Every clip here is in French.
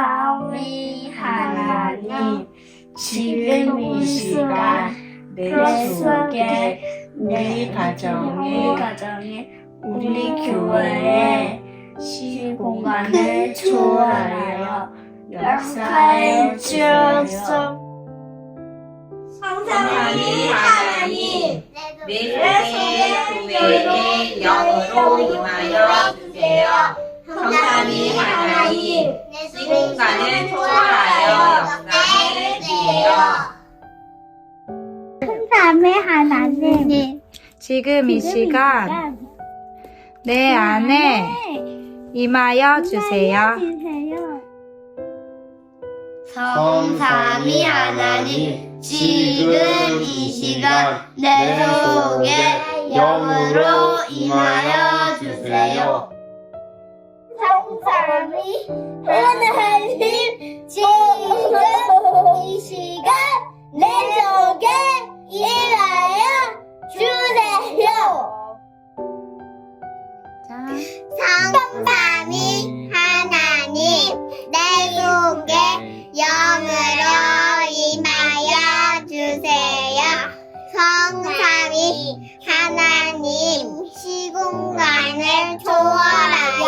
성삼위 하나님, 지금 이 시간 내 속에 우리 가정에 우리 교회에 시공간을 초월하여 역사해 주옵소서. 성삼위 하나님, 내 속에 교회에 영으로 임하여 주세요. 성삼위 하나님, 시공간을 초월하여 역사해 주세요. 성삼위 하나님, 지금 이 시간 내 안에 임하여 주세요. 성삼위 하나님, 지금 이 시간 내 속에 영으로 임하여 주세요. 성삼위 하나님, 지금 이 시간 내 속에 임하여 주세요. 성삼위 하나님, 내 속에 영으로 임하여 주세요. 성삼위 하나님, 시공간을 초월하여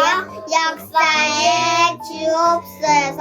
역사해 주옵소서.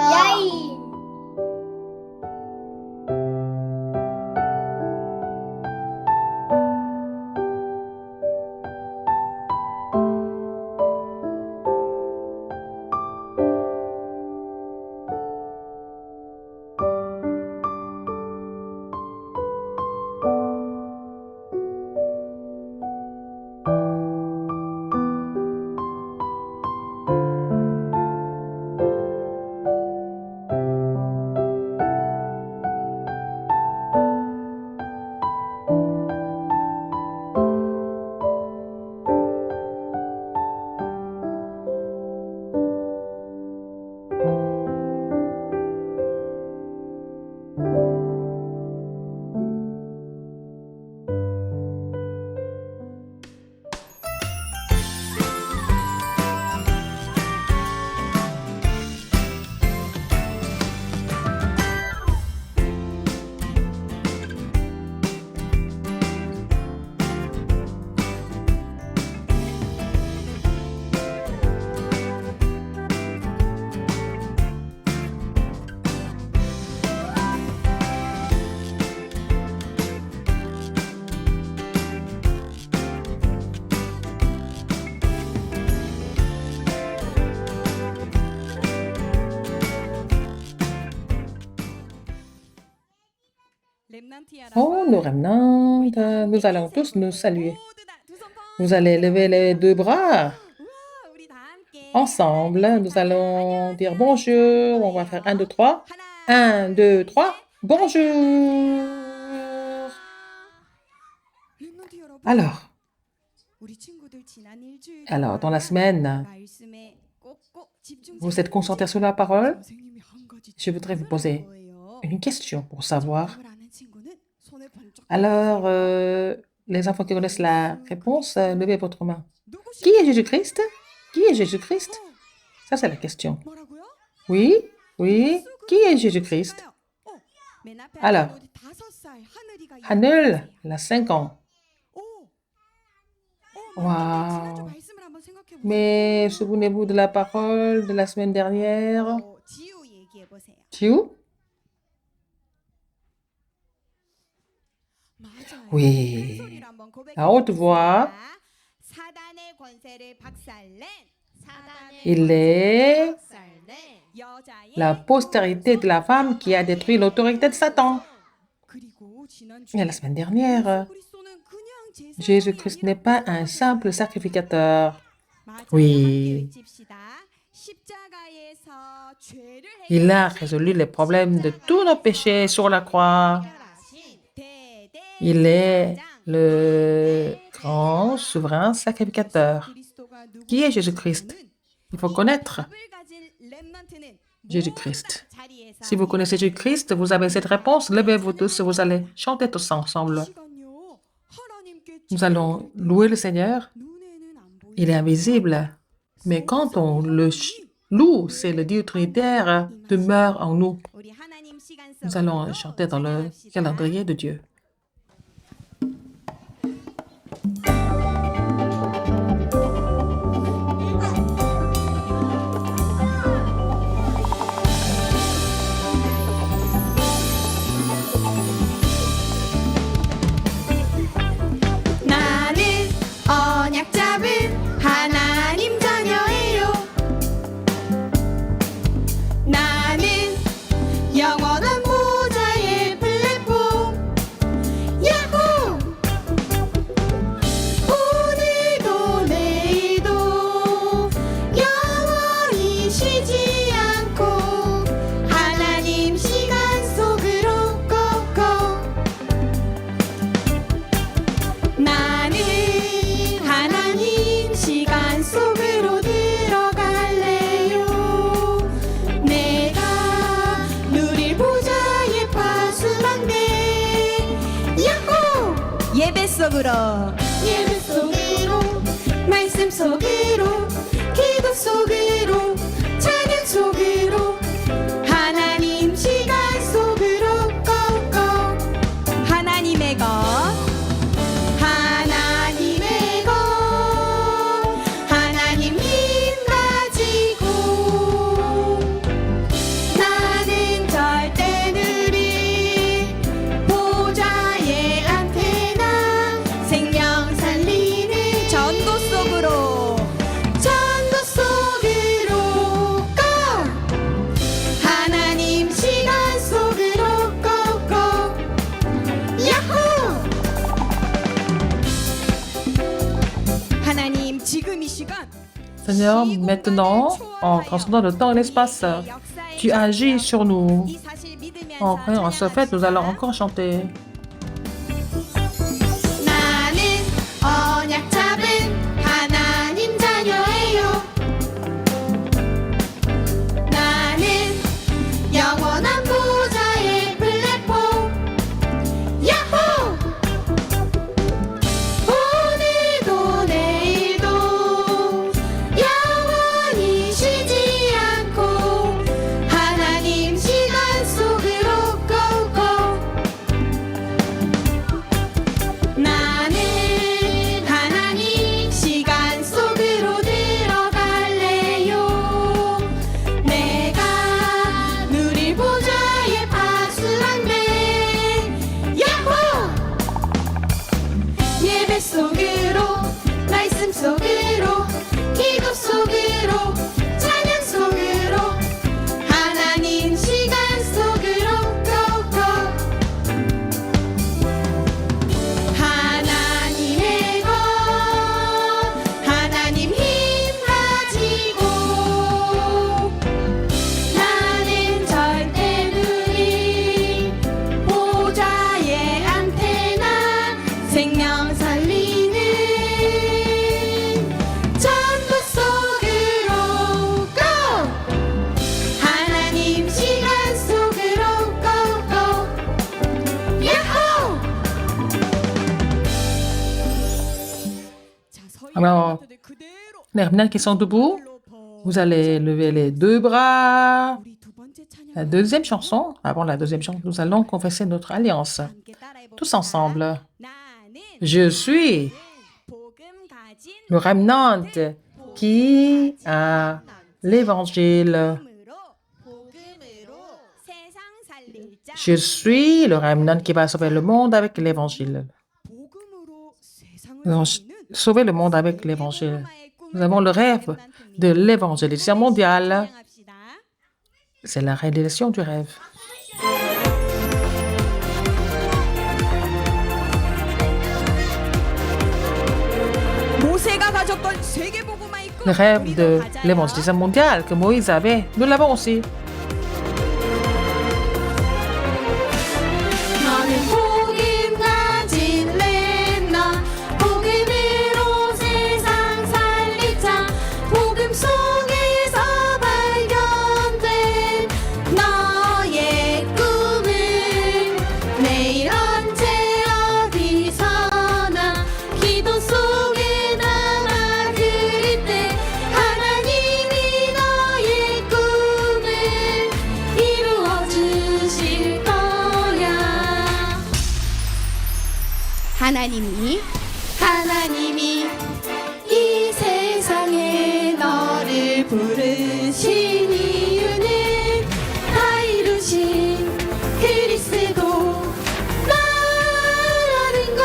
Oh, le remnant, nous allons tous nous saluer. Vous allez lever les deux bras. Ensemble, nous allons dire bonjour. On va faire 1, 2, 3. 1, 2, 3. Bonjour. Alors, dans la semaine, vous êtes concentrés sur la parole? Je voudrais vous poser une question pour savoir. Alors, les enfants qui connaissent la réponse, levez votre main. Qui est Jésus-Christ? Qui est Jésus-Christ? Ça, c'est la question. Oui, oui. Qui est Jésus-Christ? Alors, Hanul, elle a 5 ans. Wow. Mais souvenez-vous de la parole de la semaine dernière? Jiu? Oui. À haute voix. Il est la postérité de la femme qui a détruit l'autorité de Satan. Et la semaine dernière, Jésus-Christ n'est pas un simple sacrificateur. Oui. Il a résolu les problèmes de tous nos péchés sur la croix. Il est le grand souverain sacrificateur. Qui est Jésus-Christ? Il faut connaître Jésus-Christ. Si vous connaissez Jésus-Christ, vous avez cette réponse, levez-vous tous, vous allez chanter tous ensemble. Nous allons louer le Seigneur. Il est invisible, mais quand on le Loup, c'est le Dieu trinitaire, demeure en nous. Nous allons chanter dans le calendrier de Dieu. 나는 언약 잡은 하나님 자녀예요. 나는 영원한 보좌의 플랫폼. 야호! 오늘도 내일도 영원히 쉬지 않고 하나님 시간 속으로 꼭꼭. 나는 하나님 시간 속으로 들어갈래요. 내가 누릴 보좌의 파수망대. 야호! 예배 속으로 말씀 속으로 기도 속으로 찬양 속으로 하나님 시간 속으로 꼭꼭. 하나님의 것 하나님의 것 하나님 힘 가지고 나는 절대 느릴 보좌의 안테나 생명 살리는 전도 속으로 고 하나님 시간 속으로 꼭꼭. 야호! 하나님 지금 이 시간 Seigneur, maintenant, en transcendant le temps et l'espace, tu agis sur nous. En croyant en ce fait, nous allons encore chanter. 나는 언약 잡은 하나님 자녀예요. 나는 영원한 보좌의 플랫폼. 야호! 오늘도 내일도 영원히 쉬지 않고 하나님 시간 속으로 꼭꼭. 나는 하나님 시간 속으로 들어갈래요. 내가 누릴 보좌의 파수망대. 야호! 예배 속으로 말씀 속으로 기도 속으로 찬양 속으로 하나님 시간 속으로 꼭꼭. 하나님의 것 하나님 힘 가지고 나는 절대 누릴 보좌의 안테나 생명 살리는 전도 속으로 고 하나님 시간 속으로 꼭꼭. 야호! Alors, les remnants qui sont debout, vous allez lever les deux bras. La deuxième chanson, avant la deuxième chanson, nous allons confesser notre alliance. Tous ensemble. Je suis le remnant qui a l'évangile. Je suis le remnant qui va sauver le monde avec l'évangile. Nous allons sauver le monde avec l'évangile. Nous avons le rêve de l'évangélisation mondiale. C'est la réalisation du rêve. Le rêve de l'évangélisation mondiale que Moïse avait, nous l'avons aussi. 너는 복음 가진 렘넌트 복음으로 세상 살리자. 복음 속에서 발견된 너의 꿈을 매일 언제 어디서나 기도 속에 담아 그릴 때 하나님이 너의 하나님이 이 세상에 너를 부르신 이유는 다 이루신 그리스도 나라는 것.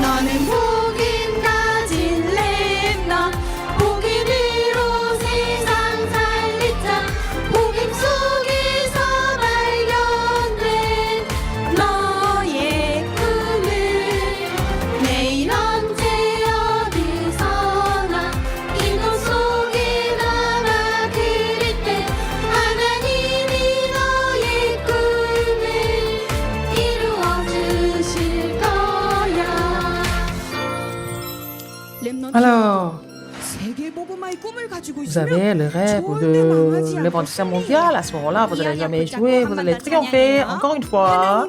너는 복음 가진 렘넌트, 복음으로 세상 살리자. 복음 속에서 발견된 너의 꿈을 내일 언제 어디서나 기도 속에 담아 그릴 때 하나님이 너의 꿈을 이루어 주실 거야. Alors, vous avez le rêve de l'évangile mondial. À ce moment-là, vous n'allez jamais échouer, vous allez triompher encore une fois.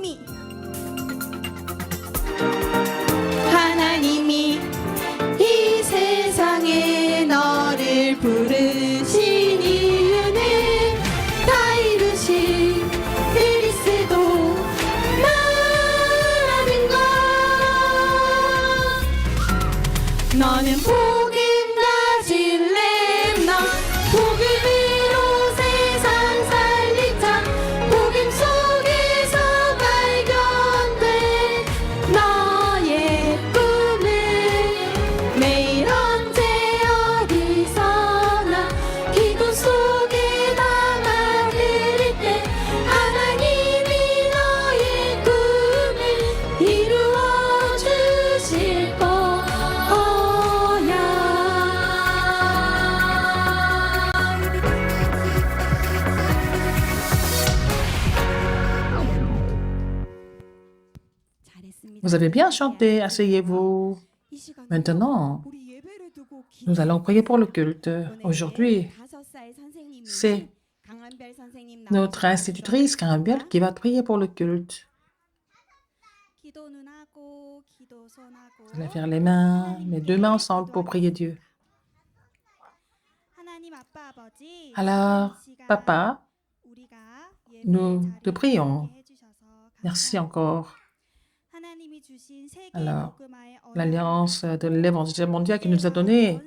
하나님이 이 세상에 너를 부르신 이유는 다 이루신 그리스도 나라는 것. 너는 복음 가진 렘넌트, 복음으로 세상 살리자. 복음 속에서 발견된 너의 꿈을 매일 언제 어디서나 기도 속에 담아 그릴 때 하나님이 너의 꿈을 이루어 주실 거야. Vous avez bien chanté, asseyez-vous. Maintenant, nous allons prier pour le culte. Aujourd'hui, c'est notre institutrice, Carambel, qui va prier pour le culte. Vous allez faire les deux mains ensemble pour prier Dieu. Alors, Papa, nous te prions. Merci encore. Alors, l'Alliance de l'Évangile mondial qui nous a donné,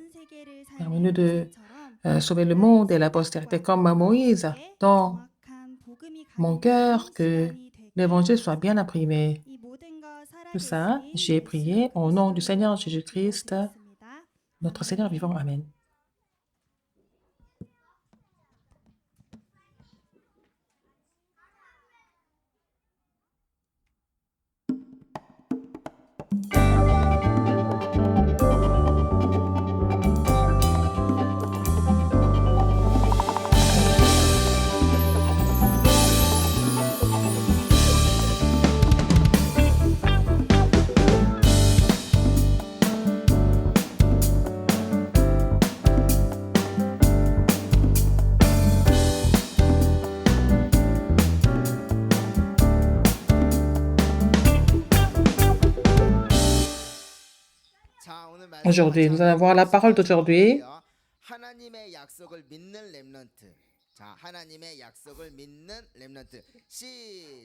permet-nous de sauver le monde et la postérité comme Moïse, dans mon cœur, que l'Évangile soit bien imprimé. Tout ça, j'ai prié au nom du Seigneur Jésus-Christ, notre Seigneur vivant. Amen. Aujourd'hui, nous allons voir la parole d'aujourd'hui.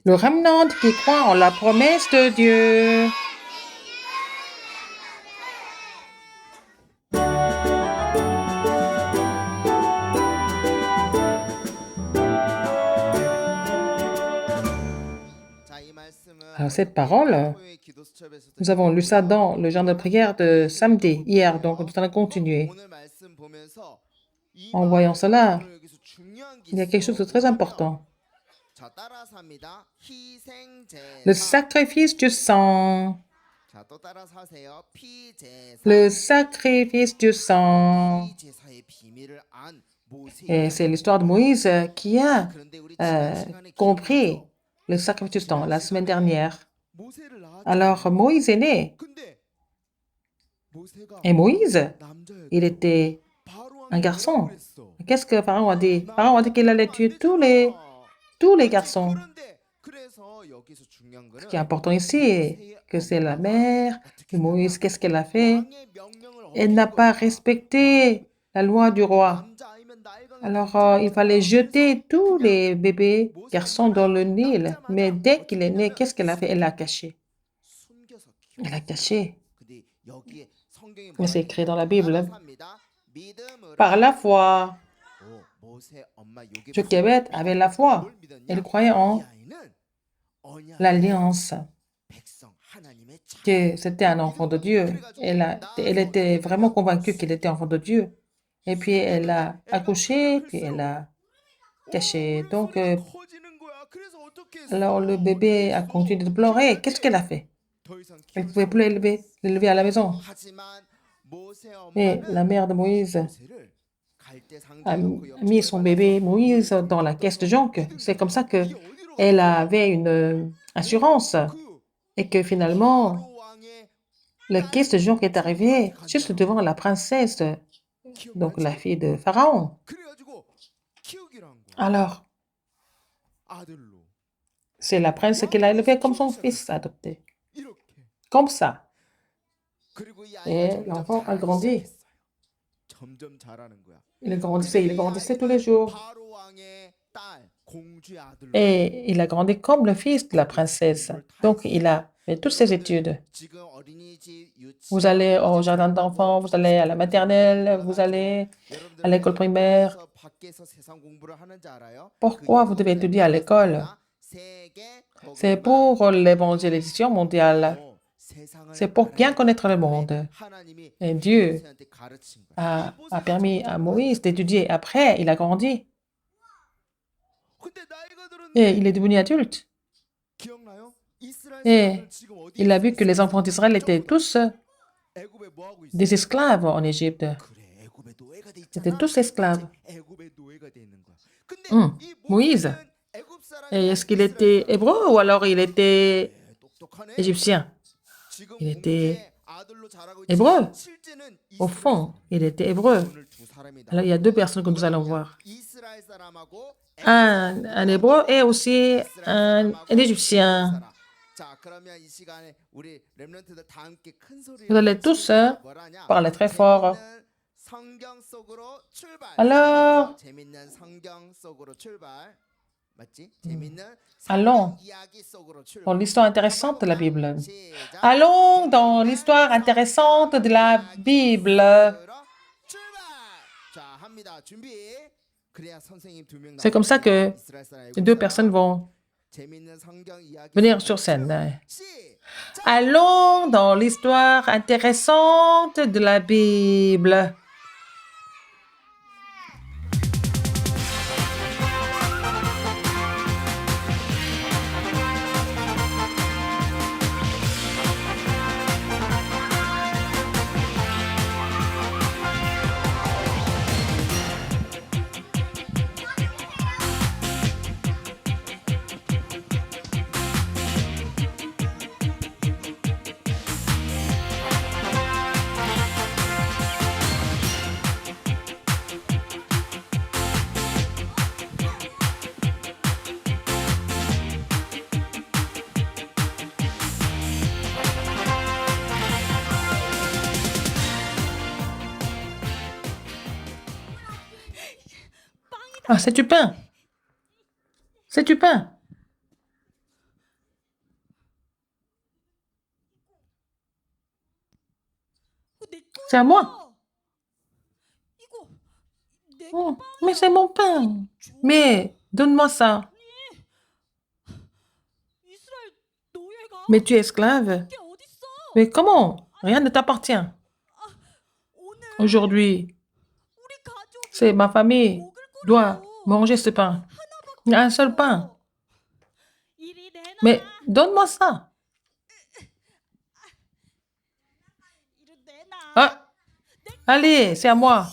Le remnant qui croit en la promesse de Dieu. Alors, cette parole, nous avons lu ça dans le genre de prière de samedi, hier, donc nous allons continuer. En voyant cela, il y a quelque chose de très important. Le sacrifice du sang. Le sacrifice du sang. Et c'est l'histoire de Moïse qui a compris le sacrifice du sang la semaine dernière. Alors, Moïse est né. Et Moïse, il était un garçon. Qu'est-ce que Pharaon a dit? Pharaon a dit qu'il allait tuer tous les garçons. Ce qui est important ici, que c'est la mère. Et Moïse, qu'est-ce qu'elle a fait? Elle n'a pas respecté la loi du roi. Alors, il fallait jeter tous les bébés garçons dans le Nil. Mais dès qu'il est né, qu'est-ce qu'elle a fait? Elle l'a caché. Elle l'a caché. Mais c'est écrit dans la Bible. Par la foi. Jochebed avait la foi. Elle croyait en l'alliance, que c'était un enfant de Dieu. Elle était vraiment convaincue qu'il était enfant de Dieu. Et puis, elle a accouché, puis elle a caché. Donc, alors le bébé a continué de pleurer. Qu'est-ce qu'elle a fait? Elle ne pouvait plus l'élever à la maison. Et la mère de Moïse a mis son bébé Moïse dans la caisse de jonque. C'est comme ça qu'elle avait une assurance et que finalement, la caisse de jonque est arrivée juste devant la princesse, donc la fille de Pharaon. Alors, c'est la princesse qui l'a élevé comme son fils adopté. Comme ça. Et l'enfant a grandi. Il grandissait tous les jours. Et il a grandi comme le fils de la princesse. Donc, il a fait toutes ses études. Vous allez au jardin d'enfants, vous allez à la maternelle, vous allez à l'école primaire. Pourquoi vous devez étudier à l'école? C'est pour l'évangélisation mondiale. C'est pour bien connaître le monde. Et Dieu a permis à Moïse d'étudier. Après, il a grandi. Et il est devenu adulte. Et il a vu que les enfants d'Israël étaient tous des esclaves en Égypte. Ils étaient tous esclaves. Moïse, est-ce qu'il était hébreu ou alors il était égyptien? Il était hébreu. Au fond, il était hébreu. Alors, il y a deux personnes que nous allons voir. Un hébreu et aussi un égyptien. Vous allez tous parler très fort. Alors, allons dans l'histoire intéressante de la Bible. Allons dans l'histoire intéressante de la Bible. C'est comme ça que les deux personnes vont venir sur scène. Allons dans l'histoire intéressante de la Bible. Ah, c'est du pain. C'est du pain. C'est à moi. Oh, mais c'est mon pain. Mais donne-moi ça. Mais tu es esclave. Mais comment? Rien ne t'appartient. Aujourd'hui, c'est ma famille doit manger ce pain. Il y a un seul pain. Mais donne-moi ça. Ah, allez, c'est à moi.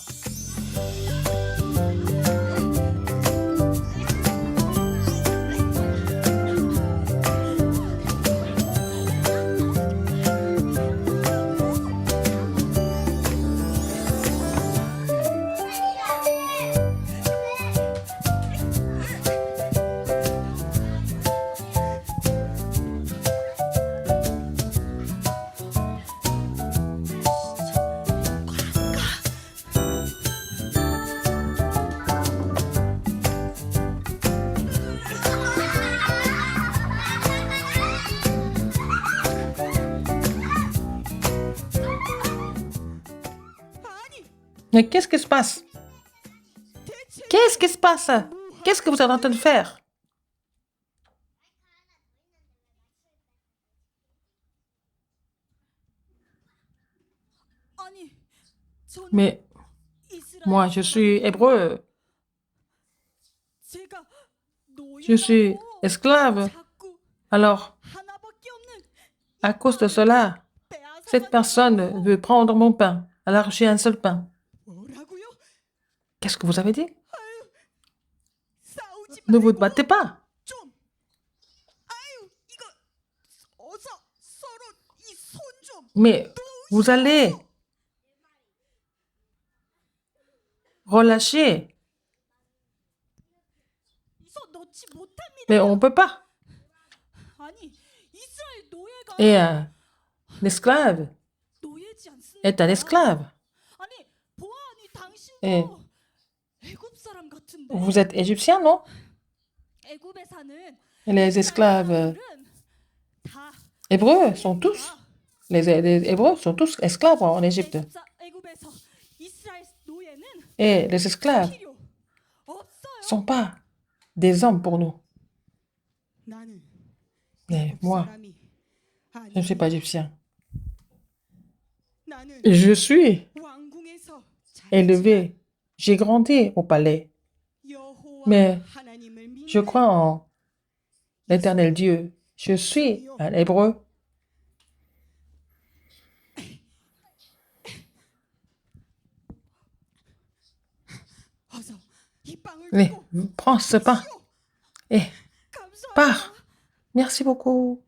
Mais qu'est-ce qui se passe? Qu'est-ce qui se passe? Qu'est-ce que vous êtes en train de faire? Mais moi, je suis hébreu. Je suis esclave. Alors, à cause de cela, cette personne veut prendre mon pain. Alors, j'ai un seul pain. Qu'est-ce que vous avez dit? Ne vous battez pas. Mais vous allez relâcher. Mais on ne peut pas. Et un esclave est un esclave. Et vous êtes égyptien, non? Et les esclaves hébreux sont tous, les Hébreux sont tous esclaves en Égypte. Et les esclaves ne sont pas des hommes pour nous. Mais moi, je ne suis pas égyptien. Je suis élevé, j'ai grandi au palais. Mais je crois en l'éternel Dieu. Je suis un hébreu. Mais prends ce pain et pars. Merci beaucoup.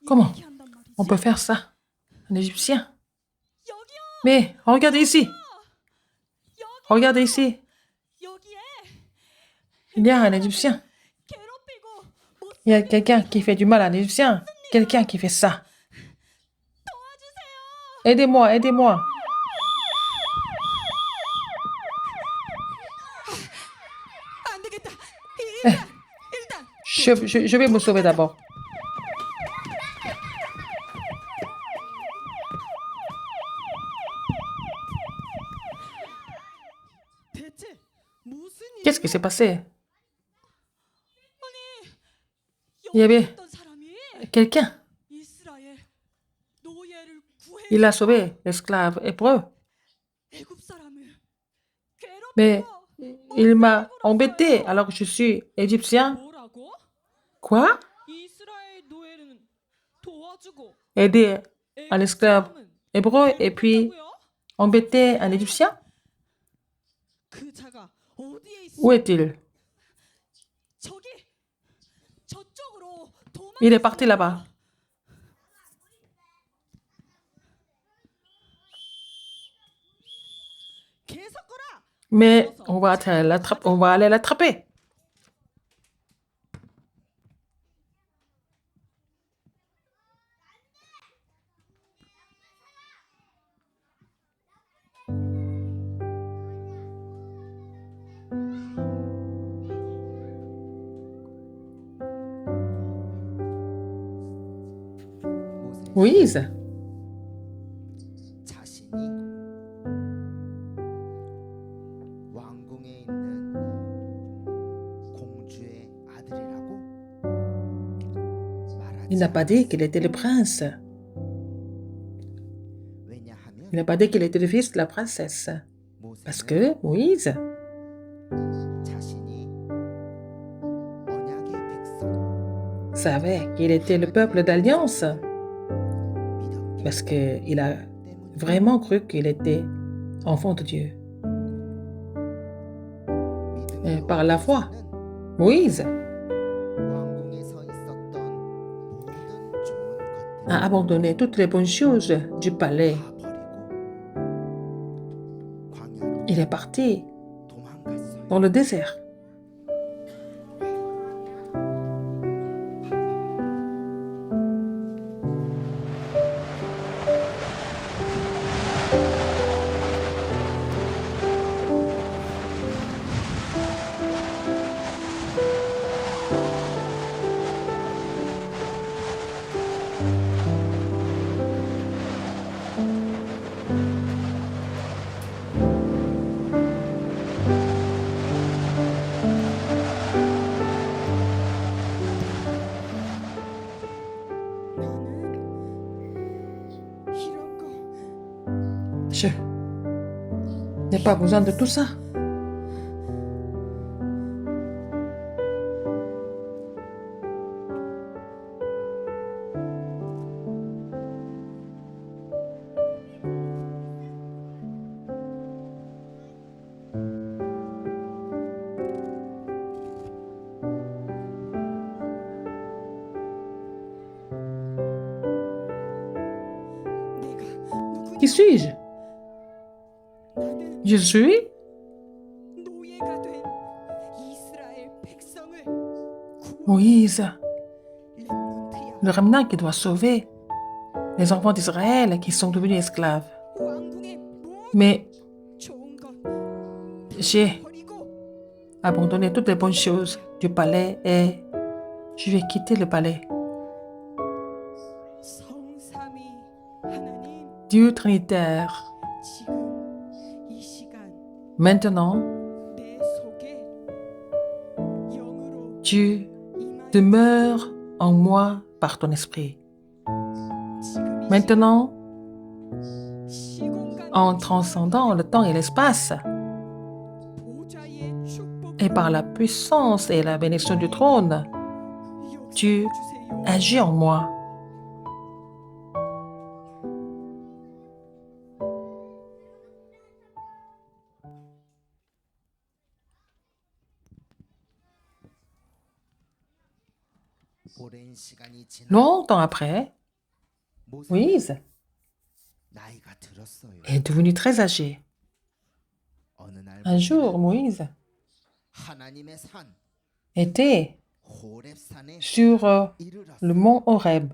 Comment on peut faire ça? Un Égyptien? Mais regardez ici. Regardez ici. Il y a un Égyptien. Il y a quelqu'un qui fait du mal à un Égyptien. Quelqu'un qui fait ça. Aidez-moi, aidez-moi. Je vais me sauver d'abord. Qu'est-ce qui s'est passé? Il y avait quelqu'un. Il a sauvé l'esclave hébreu. Mais il m'a embêté alors que je suis égyptien. Quoi? Aider un esclave hébreu et puis embêter un Égyptien? Où est-il? Il est parti là-bas. Mais on va aller l'attraper. Moïse, 자신이 왕궁에 있는 공주의 아들이라고 il n'a pas dit qu'il était le prince. 왜냐하면 Il n'a pas dit qu'il était le fils de la princesse. Parce que Moïse 자신이 언약의 백성 savait qu'il était le peuple d'alliance. 믿었기 Parce qu'il a vraiment cru qu'il était enfant de Dieu. Et par la foi, Moïse 왕궁에 서 있었던 모든 좋은 것들을 a abandonné toutes les bonnes choses du palais. 다 버리고 광야로 Il est parti 도망갔어요. dans le désert. n'ai pas besoin de tout ça. Qui suis-je? Je suis 노예가 된 이스라엘 백성을 Moïse, 렘넌트야. le remnant qui doit sauver les enfants d'Israël qui sont devenus esclaves. 왕궁의 모든 Mais 좋은 것 j'ai 버리고 abandonné toutes les bonnes choses du palais et je vais quitter le palais. 성삼위 하나님, Dieu Trinitaire, 지금 이 시간 maintenant, 내 속에 영으로 tu 임하여 demeures en moi par ton esprit. 지금 이 Maintenant, 시공간의 en transcendant le temps et l'espace, 보좌의 축복 et par la puissance et la bénédiction du trône, tu 주세요. agis en moi. 오랜 시간이 지나 Longtemps après, Moïse 나이가 들었어요. est devenu très âgé. 어느 날 Un jour, Moïse 하나님의 산 était 호렙산에 sur 이르렀어요. le mont Horeb.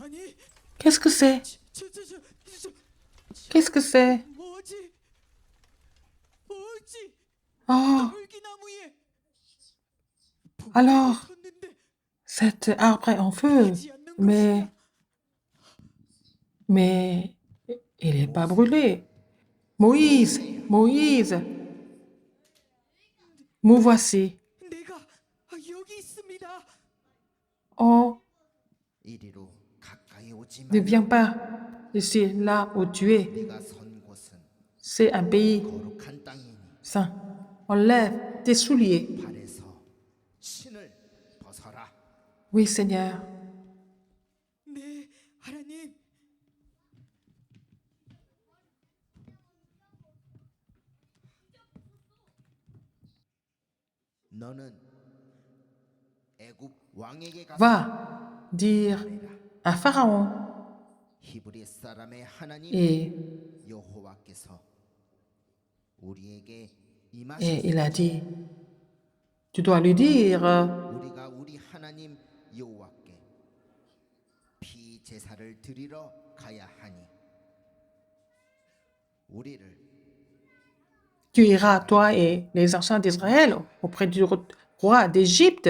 아니, Qu'est-ce que c'est? Qu'est-ce que c'est? 뭐지? 뭐지? Oh, 물기나무에 alors, 폈는데 cet arbre est en feu, 하지 않는 mais, 것이야. mais il n'est pas brûlé. Moïse, Moïse, me voici. 내가 여기 있습니다. Oh, 이리로 가까이 오지 마. ne viens pas ici, là où tu es. 네가 선 곳은 C'est un pays 거룩한 땅이니 saint. Enlève tes souliers. 발에서 신을 벗어라. Oui, Seigneur. 네, 하나님. 너는 애굽 왕에게 가서 Va dire à Pharaon. 히브리 사람의 하나님 Et, 여호와께서 우리에게 et il a 임하셔서 dit, tu dois lui dire, 우리가 우리 하나님 여호와께 피 제사를 드리러 가야 하니 우리를 tu iras, toi et les anciens d'Israël, auprès du roi d'Égypte.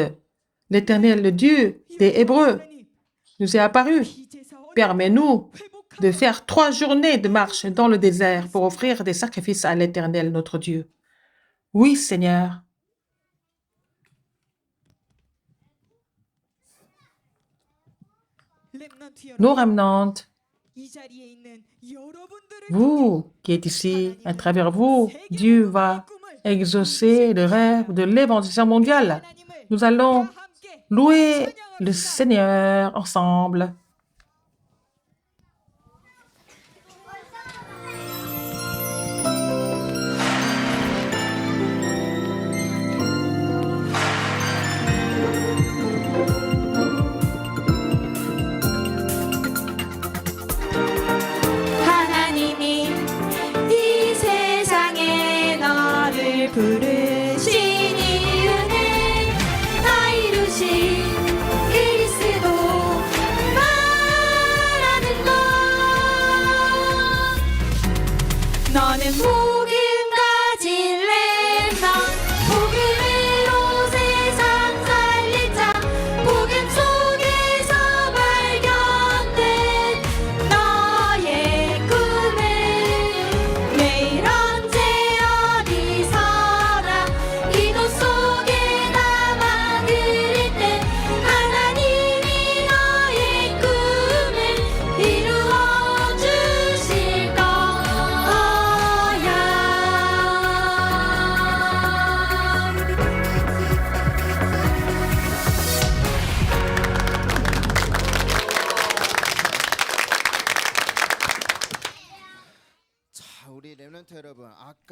L'Éternel, le Dieu des Hébreux, 하나님, nous est apparu. 피제사 Permets-nous 회복하라. de faire 3 journées de marche dans le désert pour offrir des sacrifices à l'Éternel, notre Dieu. Oui, Seigneur. 렘넌트 Nos 여러분, remnantes, 이 자리에 있는 여러분들을 vous qui êtes ici, à travers vous, Dieu va exaucer le rêve de l'évangélisation mondiale. 하나님을 Nous allons 다 함께 louer le Seigneur ensemble. 하나님이 이 세상에 너를 부르신 이유는 나 이루신 그리스도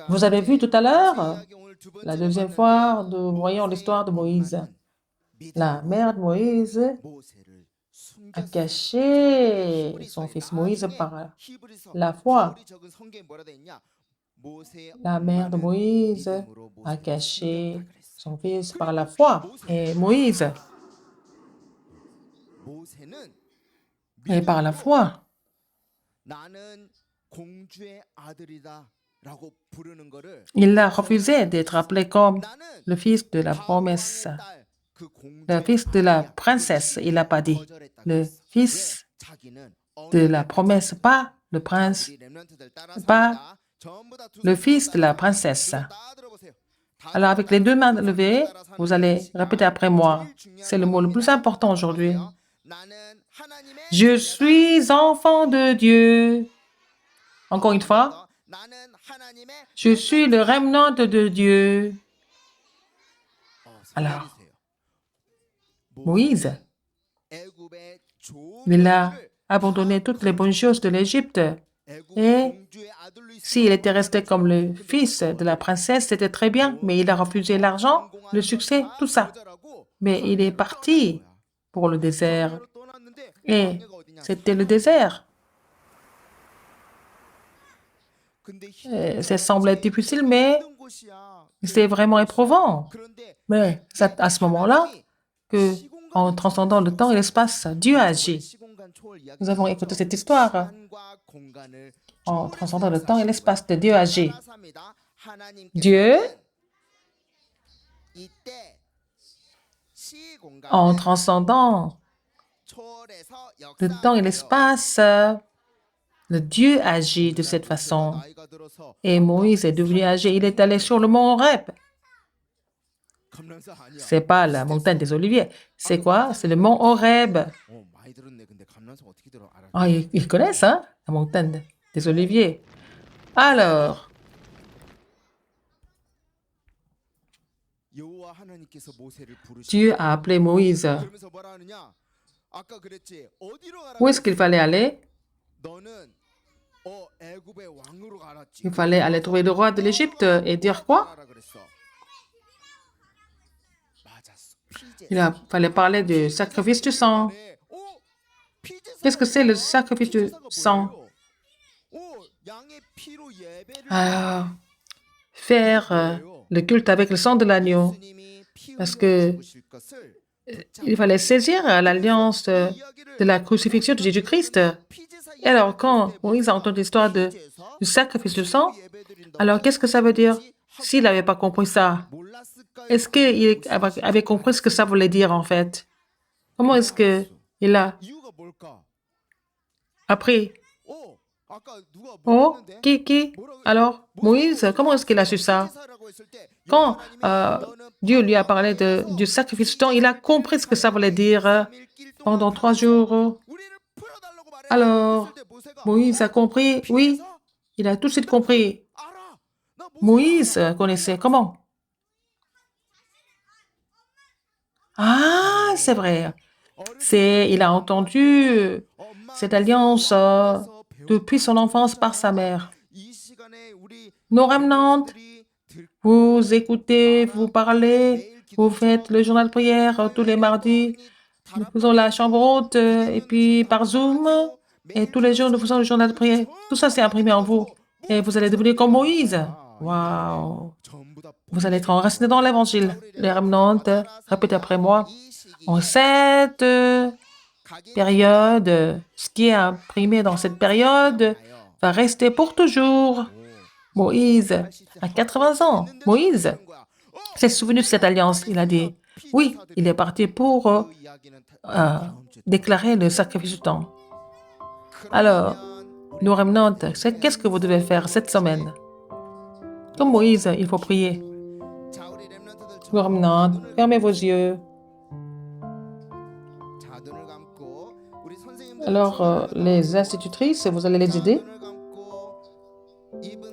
Vous avez vu tout à l'heure, la deuxième fois, nous voyons l'histoire de Moïse. La mère de Moïse a caché son fils Moïse par la foi. La mère de Moïse a caché son fils par la foi. Et Moïse, et par la foi, il a refusé d'être appelé comme le fils de la promesse, le fils de la princesse. Il n'a pas dit le fils de la promesse, pas le prince, pas le fils de la princesse. Alors, avec les deux mains levées, vous allez répéter après moi. C'est le mot le plus important aujourd'hui. Je suis enfant de Dieu. Encore une fois. Je suis le remnant de Dieu. Alors, Moïse, il a abandonné toutes les bonnes choses de l'Égypte. Et s'il était resté comme le fils de la princesse, c'était très bien, mais il a refusé l'argent, le succès, tout ça. Mais il est parti pour le désert. Et c'était le désert. Ça semblait difficile, mais c'est vraiment éprouvant. Mais c'est à ce moment-là que, en transcendant le temps et l'espace, Dieu agit. Nous avons écouté cette histoire. En transcendant le temps et l'espace, Dieu agit. Dieu, en transcendant le temps et l'espace, le Dieu agit de cette façon. Et Moïse est devenu âgé. Il est allé sur le mont Horeb. C'est pas la montagne des Oliviers. C'est quoi? C'est le mont Horeb. Ah, ils connaissent, hein? La montagne des Oliviers. Alors, Dieu a appelé Moïse. Où est-ce qu'il fallait aller? Il fallait aller trouver le roi de l'Égypte et dire quoi? Il fallait parler du sacrifice du sang. Qu'est-ce que c'est le sacrifice du sang? Alors, faire le culte avec le sang de l'agneau. Parce que il fallait saisir l'alliance de la crucifixion de Jésus-Christ. Et alors, quand Moïse a entendu l'histoire du sacrifice du sang, alors qu'est-ce que ça veut dire? S'il n'avait pas compris ça, est-ce qu'il avait compris ce que ça voulait dire en fait? Comment est-ce qu'il a appris? Oh, qui? Alors, Moïse, comment est-ce qu'il a su ça? Quand Dieu lui a parlé du sacrifice du sang, il a compris ce que ça voulait dire pendant 3 jours. Alors, Moïse a compris, oui, il a tout de suite compris. Moïse connaissait comment? Ah, c'est vrai. Il a entendu cette alliance depuis son enfance par sa mère. Nos remnantes, vous écoutez, vous parlez, vous faites le journal de prière tous les mardis. Nous faisons la chambre haute et puis par Zoom. Et tous les jours, nous faisons le journal de prière. Tout ça, c'est imprimé en vous. Et vous allez devenir comme Moïse. Waouh! Vous allez être enraciné dans l'Évangile. Les remnantes, répétez après moi. En cette période, ce qui est imprimé dans cette période va rester pour toujours. Moïse a 80 ans. Moïse s'est souvenu de cette alliance. Il a dit, oui, il est parti pour déclarer le sacrifice du temps. Alors, nous remnantes, qu'est-ce que vous devez faire cette semaine? Comme Moïse, il faut prier. Nous remnantes, fermez vos yeux. Alors, les institutrices, vous allez les aider.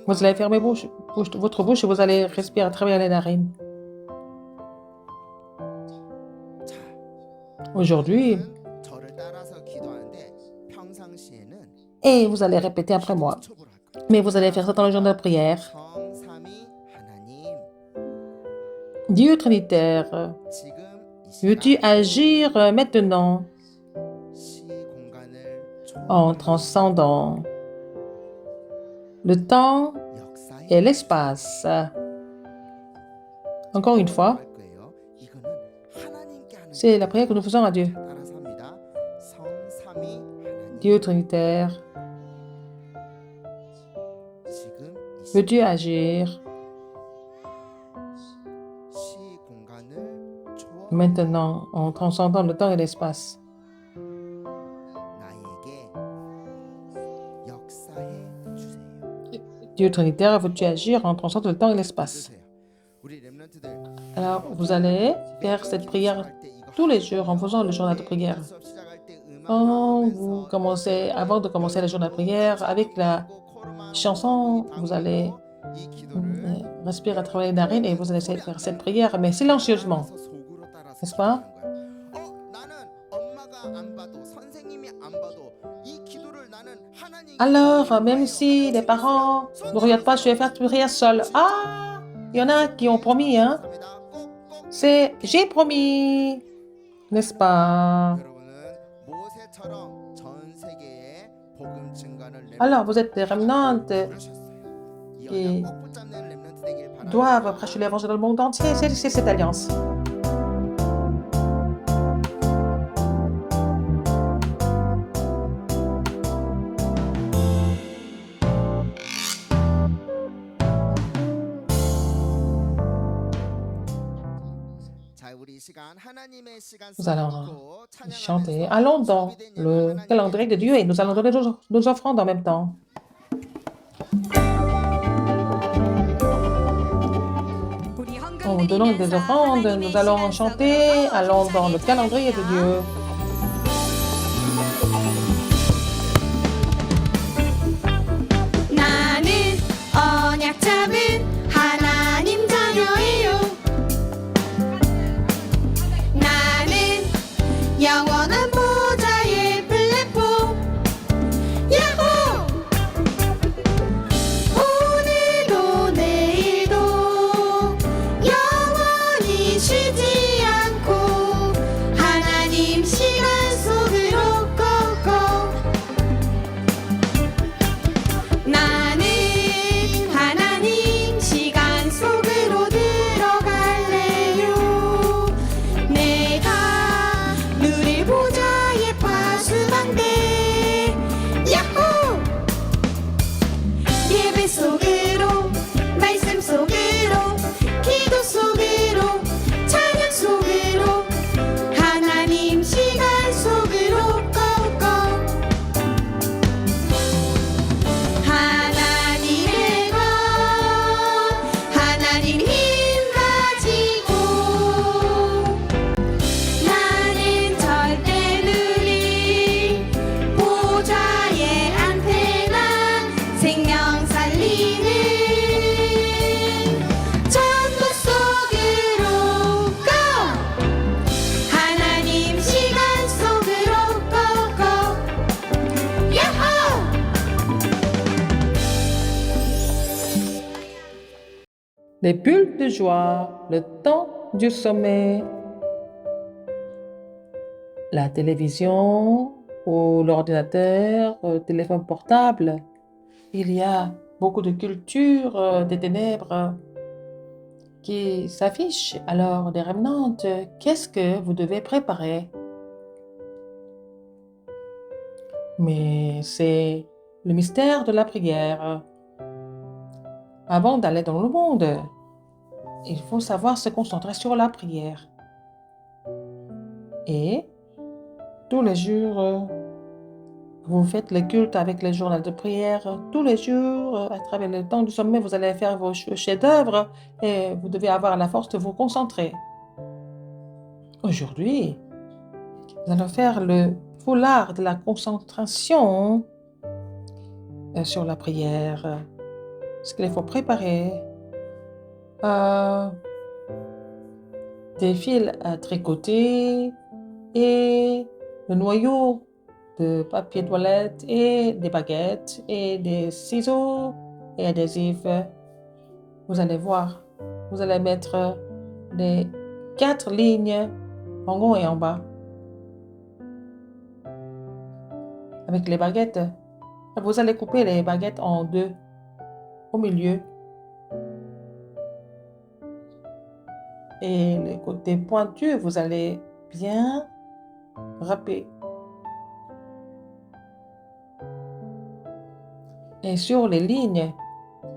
Vous allez fermer votre bouche et vous allez respirer à travers les narines. Aujourd'hui, et vous allez répéter après moi. Mais vous allez faire ça dans le jour de prière. 성삼위 하나님, Dieu Trinitaire, 지금 veux-tu agir maintenant 시공간을 en transcendant le temps 역사의 et l'espace? Encore une fois, 할 거예요. 이거는 하나님께 하는 c'est la prière que nous faisons à Dieu. 따라서 합니다. 성삼위 하나님, Dieu Trinitaire, 지금 이 veux-tu agir 시공간을 초월해 maintenant en transcendant le temps et l'espace? 나에게 역사해 주세요. Dieu Trinitaire, veux-tu agir en transcendant le temps et l'espace? 주세요. 우리 렘넌트들 Alors, vous allez faire cette prière tous les jours en faisant le journal de prière. Quand vous commencez, avant de commencer le journal de prière, avec la chanson, vous allez respirer à travers les narines et vous allez faire cette prière, mais silencieusement, n'est-ce pas? Alors, même si les parents ne regardent pas, je vais faire cette prière seule. Ah, il y en a qui ont promis, hein? C'est j'ai promis, n'est-ce pas? Alors, vous êtes des remnantes qui doivent prêcher l'évangile dans le monde entier. C'est cette alliance. Nous allons chanter. Allons dans le calendrier de Dieu et nous allons donner nos offrandes en même temps. En donnant des offrandes, nous allons chanter. Allons dans le calendrier de Dieu. 나는 언약 잡은 하나님 자녀예요. 나는 영원한 보좌의 플랫폼. 야호! 오늘도 내일도 영원히 쉬지 않고 하나님 시간 속으로 고고. 나는 하나님 시간 속으로 들어갈래요. 내가 누릴 보좌의 파수망대. 야호! 예배 속으로 말씀 속으로 기도 속으로 찬양 속으로 하나님 시간 속으로 고고. 하나님의 것 하나님 힘 가지고 나는 절대 누릴 보좌의 안테나 생명 살리는 전도 속으로 go 하나님 시간 속으로 고고 야호! Les bulles de joie, le temps du sommet, la télévision ou l'ordinateur, le téléphone portable. Il y a beaucoup de cultures des ténèbres qui s'affichent. Alors, des remnantes, qu'est-ce que vous devez préparer? Mais c'est le mystère de la prière. Avant d'aller dans le monde, il faut savoir se concentrer sur la prière. Et tous les jours, vous faites le culte avec les journaux de prière. Tous les jours, à travers le temps du sommet, vous allez faire vos chefs-d'œuvre et vous devez avoir la force de vous concentrer. Aujourd'hui, nous allons faire le foulard de la concentration sur la prière. Ce qu'il faut préparer, des fils à tricoter et le noyau de papier toilette et des baguettes et des ciseaux et adhésifs. Vous allez voir, vous allez mettre les 4 lignes en haut et en bas avec les baguettes. Vous allez couper les baguettes en 2 au milieu et les côtés pointus, vous allez bien râper. Et sur les lignes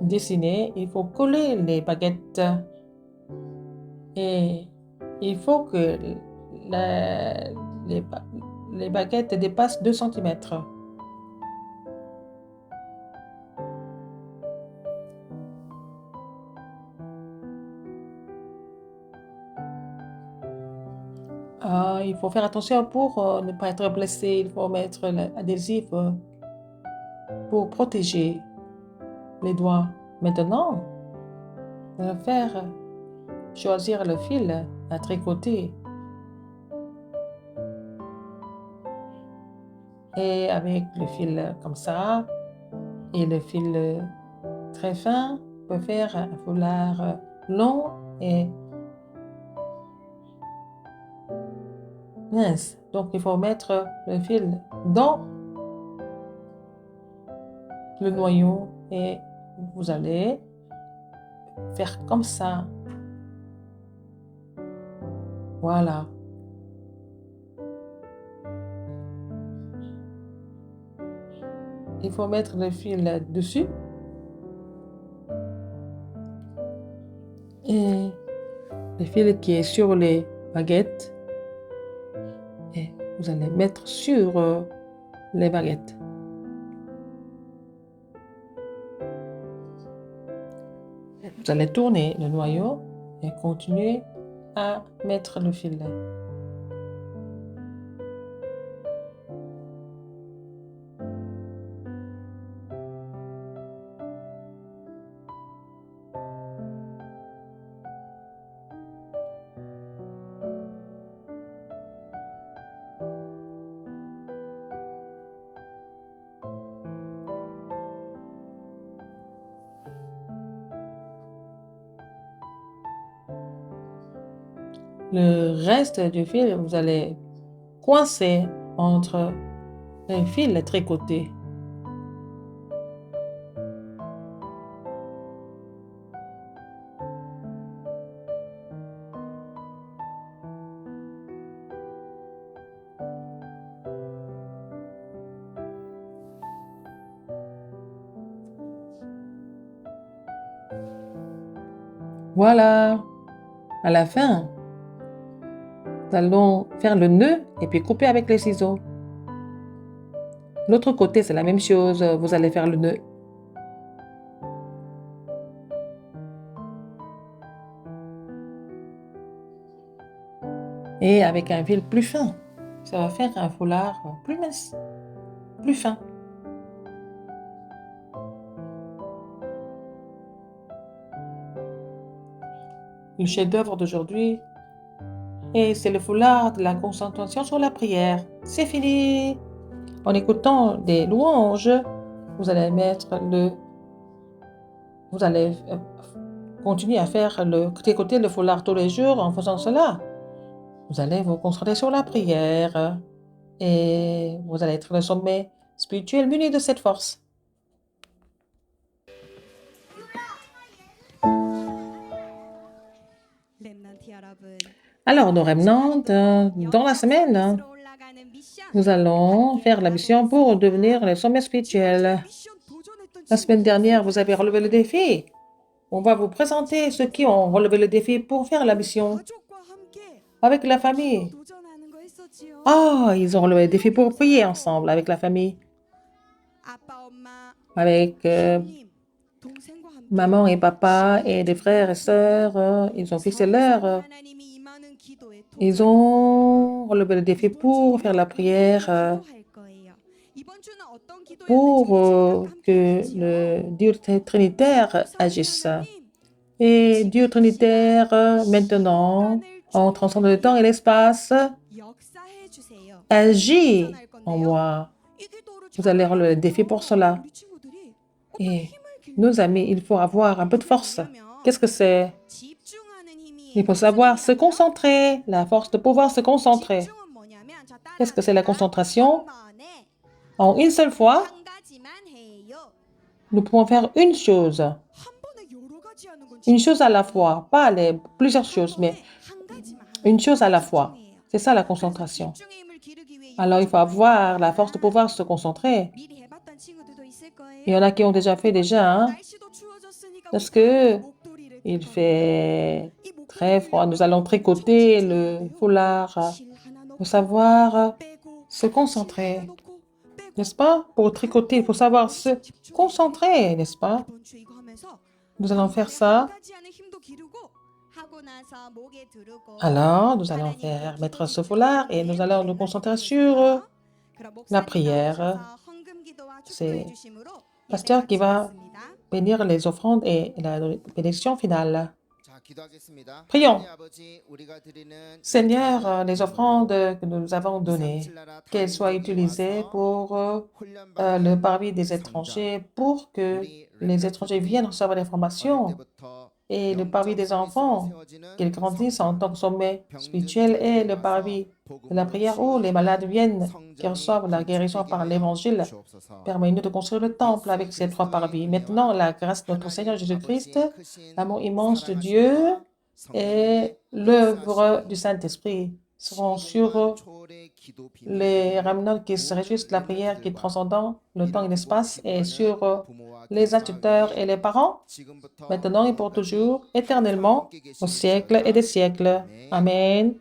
dessinées, il faut coller les baguettes. Et il faut que les baguettes dépassent 2 cm. Il faut faire attention pour ne pas être blessé. Il faut mettre l'adhésif pour protéger les doigts. Maintenant, on va faire choisir le fil à tricoter. Et avec le fil comme ça et le fil très fin, on peut faire un foulard long et mince. Donc, il faut mettre le fil dans le noyau et vous allez faire comme ça. Voilà. Il faut mettre le fil dessus. Et le fil qui est sur les baguettes. Et vous allez mettre sur les baguettes. Vous allez tourner le noyau et continuer à mettre le fil. Le reste du fil, vous allez coincer entre les fils tricotés. Voilà, à la fin, nous allons faire le nœud et puis couper avec les ciseaux. L'autre côté, c'est la même chose. Vous allez faire le nœud. Et avec un fil plus fin, ça va faire un foulard plus mince, plus fin. Le chef-d'œuvre d'aujourd'hui, et c'est le foulard de la concentration sur la prière. C'est fini. En écoutant des louanges, vous allez continuer à faire tricoter le foulard tous les jours. En faisant cela, vous allez vous concentrer sur la prière et vous allez être le sommet spirituel muni de cette force. Alors, nos remnants, dans la semaine, nous allons faire la mission pour devenir le sommet spirituel. La semaine dernière, vous avez relevé le défi. On va vous présenter ceux qui ont relevé le défi pour faire la mission avec la famille. Ils ont relevé le défi pour prier ensemble avec la famille. Avec maman et papa et des frères et sœurs, ils ont fixé l'heure. Ils ont relevé le défi pour faire la prière pour que le Dieu Trinitaire agisse. Et Dieu Trinitaire, maintenant, en transcendant le temps et l'espace, agit en moi. Vous allez relever le défi pour cela. Et nos amis, il faut avoir un peu de force. Qu'est-ce que c'est? Il faut savoir se concentrer, la force de pouvoir se concentrer. Qu'est-ce que c'est la concentration? En une seule fois, nous pouvons faire une chose à la fois, pas plusieurs choses, mais une chose à la fois. C'est ça la concentration. Alors, il faut avoir la force de pouvoir se concentrer. Il y en a qui ont déjà fait hein? Parce que il fait très froid. Nous allons tricoter le foulard. Il faut savoir se concentrer, n'est-ce pas? Pour tricoter, il faut savoir se concentrer, n'est-ce pas? Nous allons faire ça. Alors, nous allons mettre ce foulard et nous allons nous concentrer sur la prière. C'est le pasteur qui va bénir les offrandes et la bénédiction finale. Prions. Seigneur, les offrandes que nous avons données, qu'elles soient utilisées pour le parvis des étrangers, pour que les étrangers viennent recevoir des formations, et le parvis des enfants, qu'ils grandissent en tant que sommet spirituel, et le parvis de la prière où les malades viennent, qui reçoivent la guérison par l'évangile. Permets-nous de construire le temple avec ces 3 parvis. Maintenant, la grâce de notre Seigneur Jésus-Christ, l'amour immense de Dieu et l'œuvre du Saint-Esprit seront sur les ramenants qui se réjouissent de la prière qui transcendant le temps et l'espace et sur les instituteurs et les parents, maintenant et pour toujours, éternellement, au siècle et des siècles. Amen.